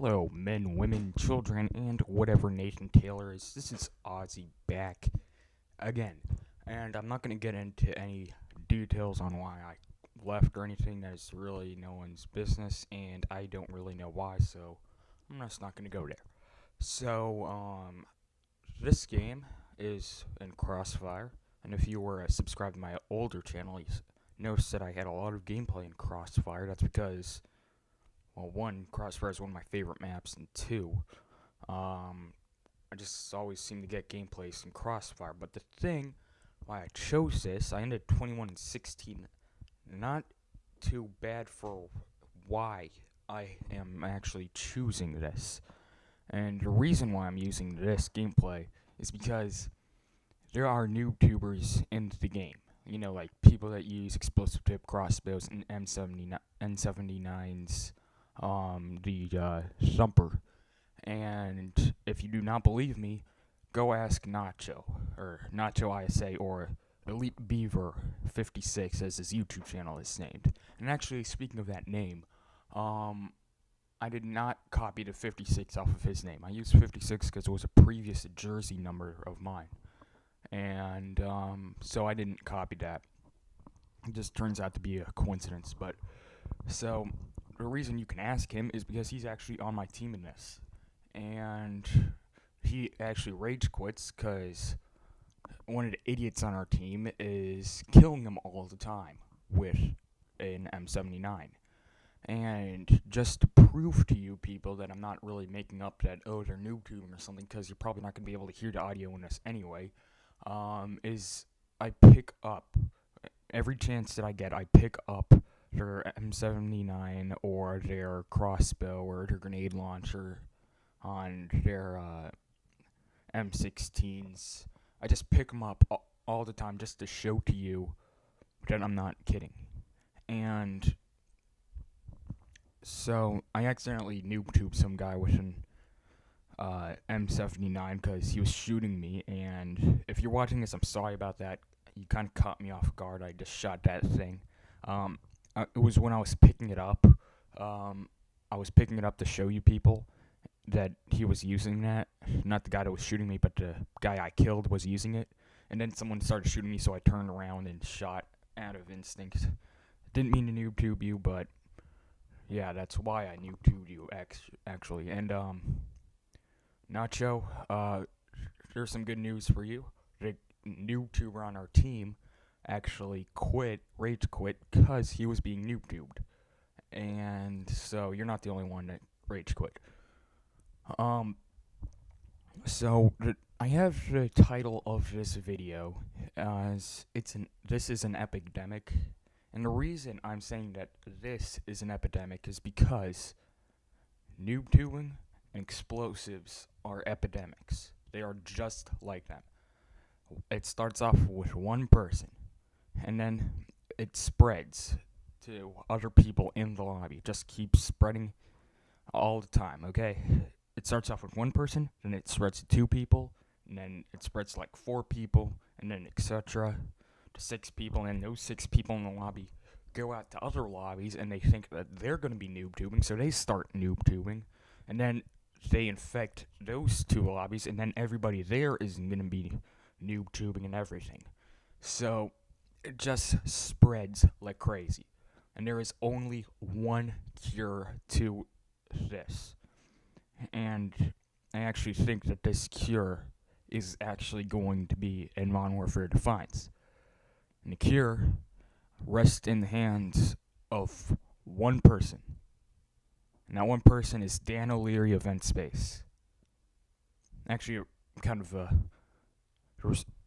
Hello, men, women, children, and whatever Nathan Taylor is. This is Ozzy back again. And I'm not going to get into any details on why I left or anything. That is really no one's business, and I don't really know why, so I'm just not going to go there. So, this game is in Crossfire, and if you were subscribed to my older channel, you noticed that I had a lot of gameplay in Crossfire. That's because, well, one, Crossfire is one of my favorite maps, and two, I just always seem to get gameplays in Crossfire. But the thing why I chose this, I ended 21-16. Not too bad for why I am actually choosing this. And the reason why I'm using this gameplay is because there are noobtubers in the game. You know, like people that use explosive tip crossbows and M79s, the Thumper. And if you do not believe me, go ask Nacho, or Nacho ISA, or Elite Beaver 56, as his YouTube channel is named. And actually, speaking of that name, I did not copy the 56 off of his name. I used 56 because it was a previous jersey number of mine. And so I didn't copy that. It just turns out to be a coincidence. But so the reason you can ask him is because he's actually on my team in this. And he actually rage quits because one of the idiots on our team is killing him all the time with an M79. And just to prove to you people that I'm not really making up that, oh, they're noob tubing or something, because you're probably not going to be able to hear the audio in this anyway, is I pick up, every chance that I get, I pick up their M79 or their crossbow or their grenade launcher on their M16s. I just pick them up all the time just to show to you that I'm not kidding. And so I accidentally noob tubed some guy with an M79 because he was shooting me. And if you're watching this, I'm sorry about that. You kind of caught me off guard. I just shot that thing. It was when I was picking it up. I was picking it up to show you people that he was using that. Not the guy that was shooting me, but the guy I killed was using it. And then someone started shooting me, so I turned around and shot out of instinct. Didn't mean to noob tube you, but yeah, that's why I noob tubed you, actually. And, Nacho, there's some good news for you. The noob tuber on our team actually rage quit, because he was being noob tubed. And so you're not the only one that rage quit. So I have the title of this video as this is an epidemic, and the reason I'm saying that this is an epidemic is because noob tubing and explosives are epidemics. They are just like them. It starts off with one person, and then it spreads to other people in the lobby. It just keeps spreading all the time, okay? It starts off with one person, then it spreads to 2 people, and then it spreads to like 4 people, and then etc. to 6 people, and those 6 people in the lobby go out to other lobbies, and they think that they're going to be noob tubing, so they start noob tubing, and then they infect those 2 lobbies, and then everybody there is going to be noob tubing and everything. So it just spreads like crazy, and there is only one cure to this. And I actually think that this cure is actually going to be in Modern Warfare Defiance. And the cure rests in the hands of one person. And that one person is Dan O'Leary of Space. Actually, kind of the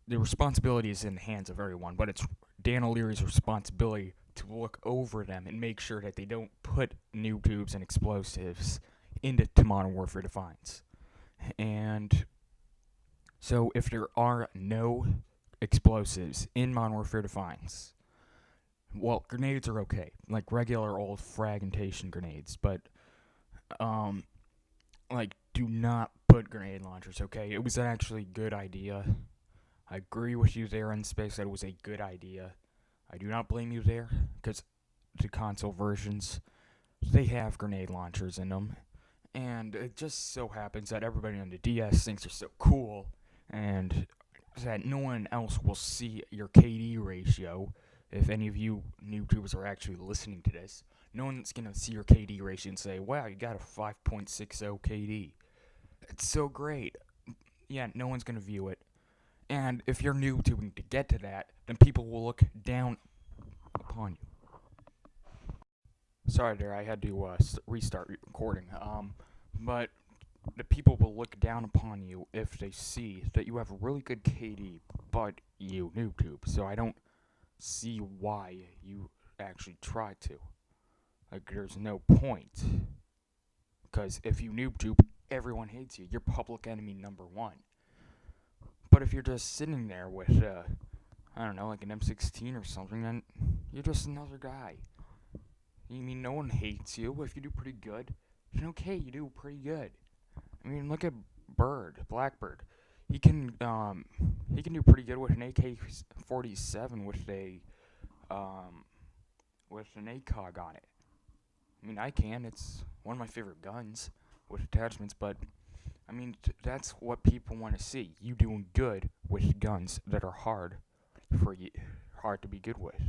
responsibility is in the hands of everyone, but it's Dan O'Leary's responsibility to look over them and make sure that they don't put noob tubes and explosives into Modern Warfare Defiance. And so if there are no explosives in Modern Warfare Defiance, well, grenades are okay, like regular old fragmentation grenades, but like, do not put grenade launchers, okay? It was actually a good idea. I agree with you there in Space that it was a good idea. I do not blame you there, because the console versions, they have grenade launchers in them. And it just so happens that everybody on the DS thinks they're so cool, and that no one else will see your KD ratio. If any of you YouTubers are actually listening to this, no one's gonna see your KD ratio and say, "Wow, you got a 5.60 KD. It's so great." Yeah, no one's gonna view it. And if you're new to get to that, then people will look down upon you. Sorry there, I had to restart recording. But the people will look down upon you if they see that you have a really good KD, but you noob-tube. So I don't see why you actually try to. Like, there's no point. Because if you noob-tube, everyone hates you. You're public enemy number one. But if you're just sitting there with, I don't know, like an M16 or something, then you're just another guy. You mean no one hates you if you do pretty good? Then okay, you do pretty good. I mean, look at Blackbird. He can do pretty good with an AK-47 with an ACOG on it. I mean, I can. It's one of my favorite guns with attachments, but I mean, that's what people want to see. You doing good with guns that are hard to be good with.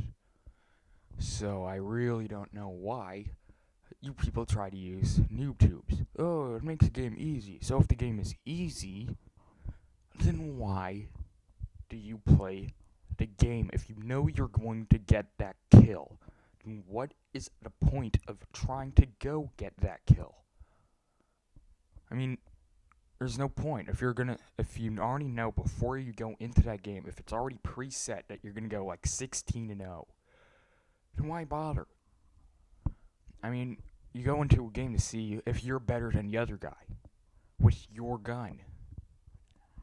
So I really don't know why you people try to use noob tubes. Oh, it makes the game easy. So if the game is easy, then why do you play the game? If you know you're going to get that kill, then what is the point of trying to go get that kill? I mean, there's no point. If you already know before you go into that game, if it's already preset that you're gonna go like 16-0, then why bother? I mean, you go into a game to see if you're better than the other guy with your gun,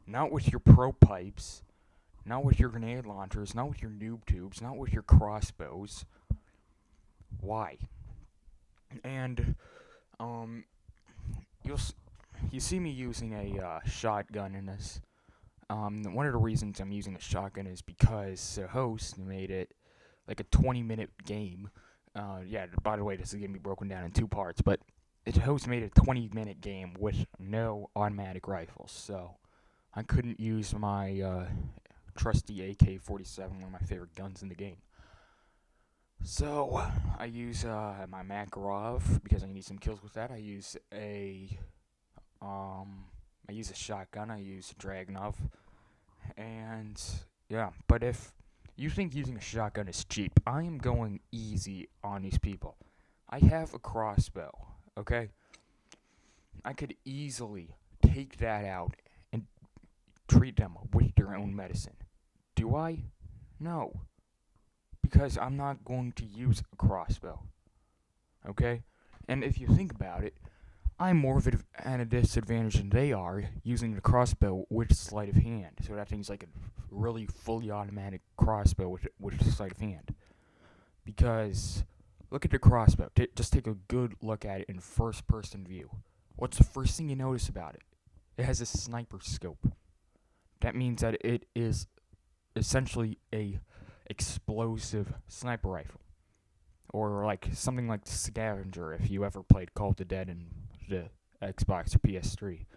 not with your pro pipes, not with your grenade launchers, not with your noob tubes, not with your crossbows. Why? And you see me using a shotgun in this. One of the reasons I'm using a shotgun is because the host made it like a 20-minute game. Yeah, by the way, this is going to be broken down in two parts, but the host made a 20-minute game with no automatic rifles, so I couldn't use my trusty AK-47, one of my favorite guns in the game. So I use my Makarov because I need some kills with that. I use a shotgun. I use a Dragunov, and yeah. But if you think using a shotgun is cheap, I am going easy on these people. I have a crossbow. Okay, I could easily take that out and treat them with their own medicine. Do I? No. Because I'm not going to use a crossbow. Okay? And if you think about it, I'm more of at a disadvantage than they are using the crossbow with sleight of hand. So that thing's like a really fully automatic crossbow with sleight of hand. Because look at the crossbow. Just take a good look at it in first person view. What's the first thing you notice about it? It has a sniper scope. That means that it is essentially a explosive sniper rifle, or like something like the Scavenger if you ever played Call of the Dead in the Xbox or PS3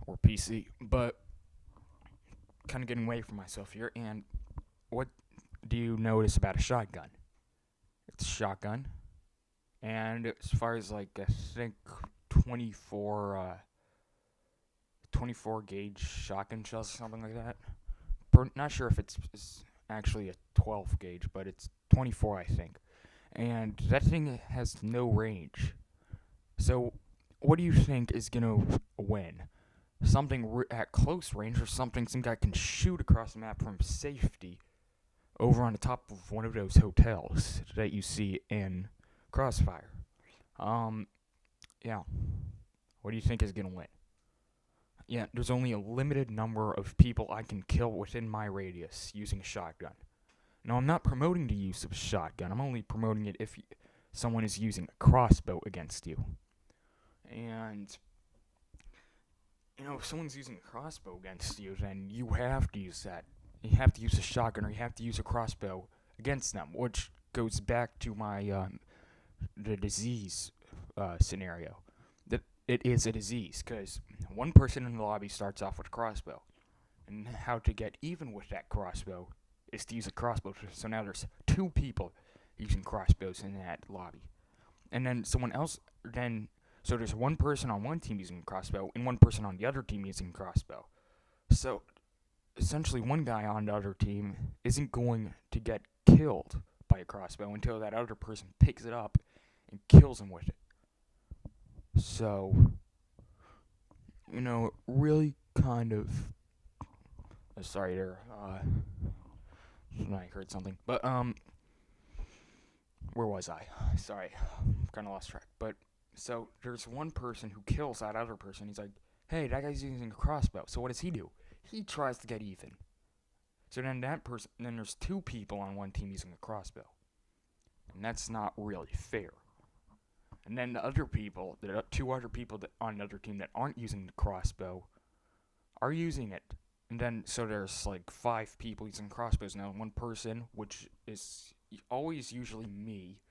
or PC. But kind of getting away from myself here. And what do you notice about a shotgun? It's a shotgun, and as far as like I think 24 gauge shotgun shells or something like that. Not sure if it's actually a 12 gauge, but it's 24, I think. And that thing has no range. So, what do you think is gonna win? Something at close range, or something some guy can shoot across the map from safety over on the top of one of those hotels that you see in Crossfire? Yeah. What do you think is gonna win? Yeah, there's only a limited number of people I can kill within my radius using a shotgun. Now, I'm not promoting the use of a shotgun. I'm only promoting it if someone is using a crossbow against you. And, if someone's using a crossbow against you, then you have to use that. You have to use a shotgun, or you have to use a crossbow against them, which goes back to my the disease scenario. That it is a disease, because one person in the lobby starts off with a crossbow, and how to get even with that crossbow is to use a crossbow. So now there's two people using crossbows in that lobby, and then someone else. So there's one person on one team using a crossbow, and one person on the other team using a crossbow. So essentially, one guy on the other team isn't going to get killed by a crossbow until that other person picks it up and kills him with it. So, really kind of. Sorry there. I heard something. But, where was I? Sorry. Kind of lost track. But, so, there's one person who kills that other person. He's like, hey, that guy's using a crossbow. So what does he do? He tries to get even. So then then there's two people on one team using a crossbow. And that's not really fair. And then the other people, the two other people on another team that aren't using the crossbow, are using it. And then, so there's like 5 people using crossbows now. One person, which is always usually me,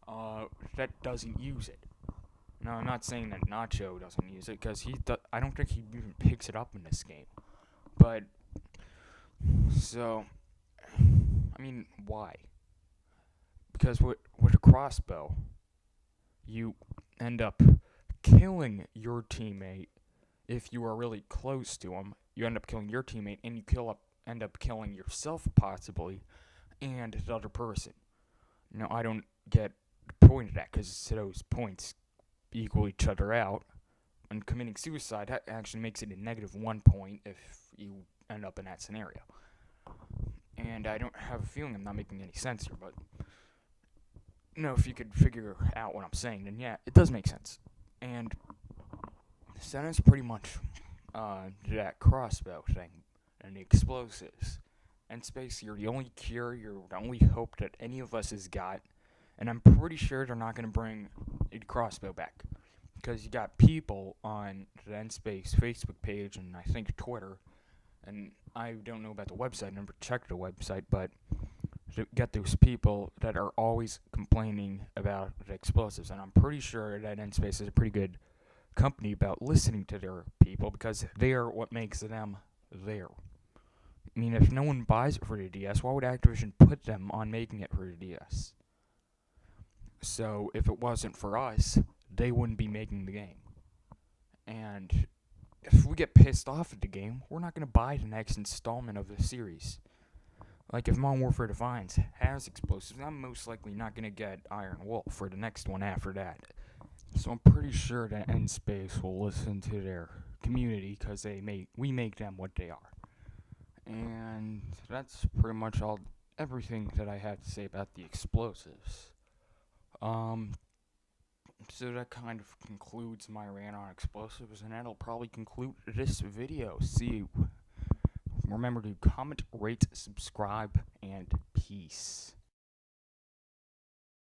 that doesn't use it. Now, I'm not saying that Nacho doesn't use it, because I don't think he even picks it up in this game. But, so, I mean, why? Because with a crossbow, you end up killing your teammate if you are really close to him. You end up killing your teammate, and you end up killing yourself, possibly, and the other person. Now, I don't get the point of that, because those points equal each other out. And committing suicide actually makes it a -1 point if you end up in that scenario. And I don't have a feeling I'm not making any sense here, but if you could figure out what I'm saying, then yeah, it does make sense. And so that's pretty much that crossbow thing and the explosives. And space, you're the only cure, you're the only hope that any of us has got. And I'm pretty sure they're not going to bring a crossbow back. Because you got people on the N-Space Facebook page and I think Twitter, and I don't know about the website, I never checked the website, but to get those people that are always complaining about the explosives. And I'm pretty sure that N-Space is a pretty good company about listening to their people, because they are what makes them there. I mean, if no one buys it for the DS, why would Activision put them on making it for the DS? So if it wasn't for us, they wouldn't be making the game. And if we get pissed off at the game, we're not going to buy the next installment of the series. Like, if Modern Warfare Defiance has explosives, I'm most likely not going to get Iron Wolf for the next one after that. So I'm pretty sure that N-Space will listen to their community, because we make them what they are. And that's pretty much everything that I had to say about the explosives. So that kind of concludes my rant on explosives, and that'll probably conclude this video. See you. Remember to comment, rate, subscribe, and peace.